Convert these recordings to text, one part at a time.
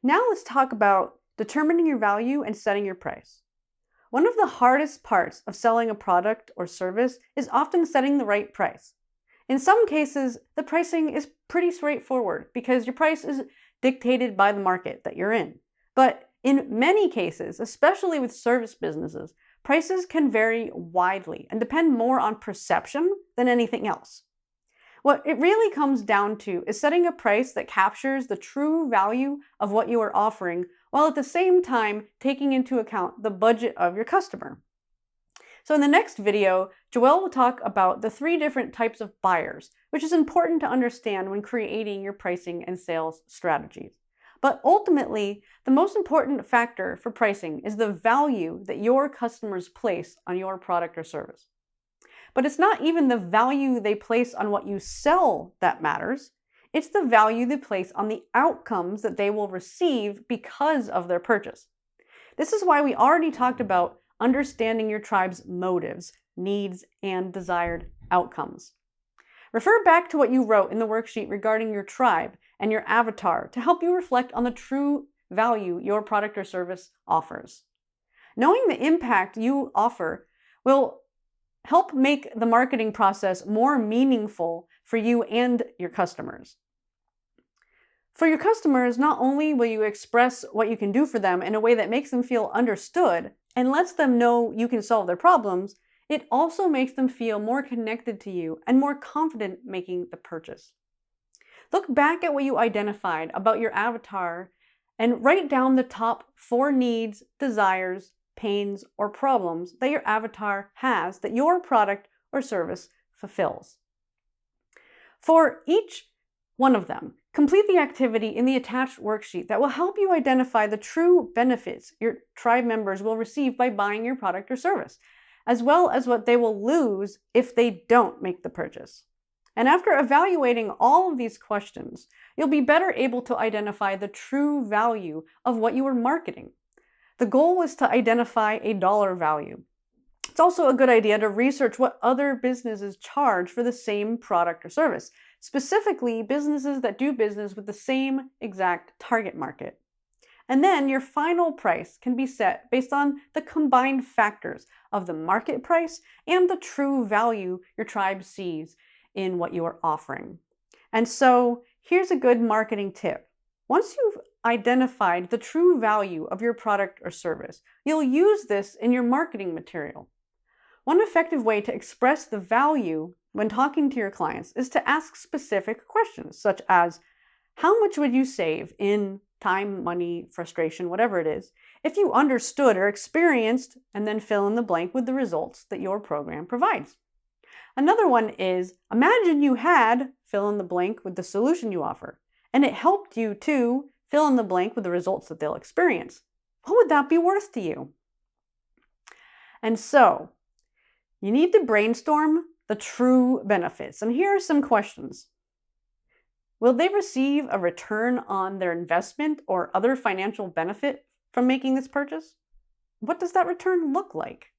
Now let's talk about determining your value and setting your price. One of the hardest parts of selling a product or service is often setting the right price. In some cases, the pricing is pretty straightforward because your price is dictated by the market that you're in. But in many cases, especially with service businesses, prices can vary widely and depend more on perception than anything else. What it really comes down to is setting a price that captures the true value of what you are offering, while at the same time taking into account the budget of your customer. So in the next video, Joelle will talk about the 3 different types of buyers, which is important to understand when creating your pricing and sales strategies. But ultimately, the most important factor for pricing is the value that your customers place on your product or service. But it's not even the value they place on what you sell that matters. It's the value they place on the outcomes that they will receive because of their purchase. This is why we already talked about understanding your tribe's motives, needs, and desired outcomes. Refer back to what you wrote in the worksheet regarding your tribe and your avatar to help you reflect on the true value your product or service offers. Knowing the impact you offer will help make the marketing process more meaningful for you and your customers. For your customers, not only will you express what you can do for them in a way that makes them feel understood and lets them know you can solve their problems, it also makes them feel more connected to you and more confident making the purchase. Look back at what you identified about your avatar and write down the top 4 needs, desires, pains, or problems that your avatar has that your product or service fulfills. For each one of them, complete the activity in the attached worksheet that will help you identify the true benefits your tribe members will receive by buying your product or service, as well as what they will lose if they don't make the purchase. And after evaluating all of these questions, you'll be better able to identify the true value of what you are marketing. The goal is to identify a dollar value. It's also a good idea to research what other businesses charge for the same product or service, specifically businesses that do business with the same exact target market. And then your final price can be set based on the combined factors of the market price and the true value your tribe sees in what you are offering. And so here's a good marketing tip. Once you've identified the true value of your product or service, you'll use this in your marketing material. One effective way to express the value when talking to your clients is to ask specific questions, such as, how much would you save in time, money, frustration, whatever it is, if you understood or experienced, and then fill in the blank with the results that your program provides. Another one is, imagine you had fill in the blank with the solution you offer, and it helped you to fill in the blank with the results that they'll experience. What would that be worth to you? And so, you need to brainstorm the true benefits. And here are some questions. Will they receive a return on their investment or other financial benefit from making this purchase? What does that return look like?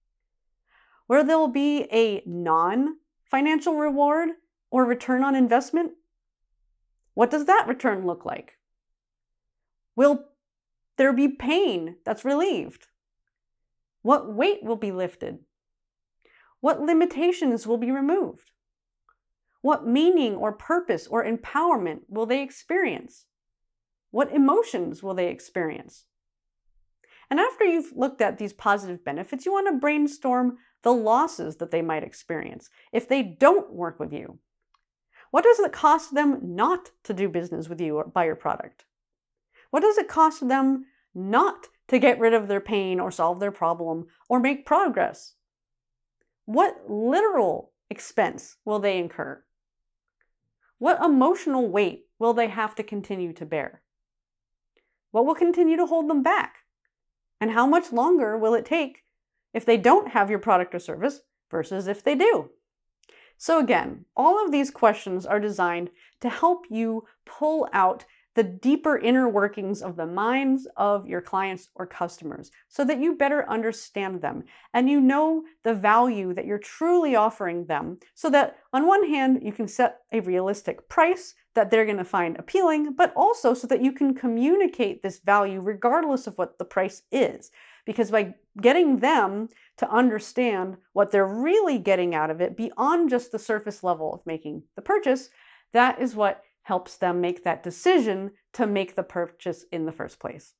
Will there be a non-financial reward or return on investment? What does that return look like? Will there be pain that's relieved? What weight will be lifted? What limitations will be removed? What meaning or purpose or empowerment will they experience? What emotions will they experience? And after you've looked at these positive benefits, you want to brainstorm the losses that they might experience if they don't work with you. What does it cost them not to do business with you or buy your product? What does it cost them not to get rid of their pain or solve their problem or make progress? What literal expense will they incur? What emotional weight will they have to continue to bear? What will continue to hold them back? And how much longer will it take if they don't have your product or service versus if they do? So again, all of these questions are designed to help you pull out the deeper inner workings of the minds of your clients or customers so that you better understand them and you know the value that you're truly offering them, so that on one hand, you can set a realistic price that they're going to find appealing, but also so that you can communicate this value regardless of what the price is. Because by getting them to understand what they're really getting out of it beyond just the surface level of making the purchase, that is what helps them make that decision to make the purchase in the first place.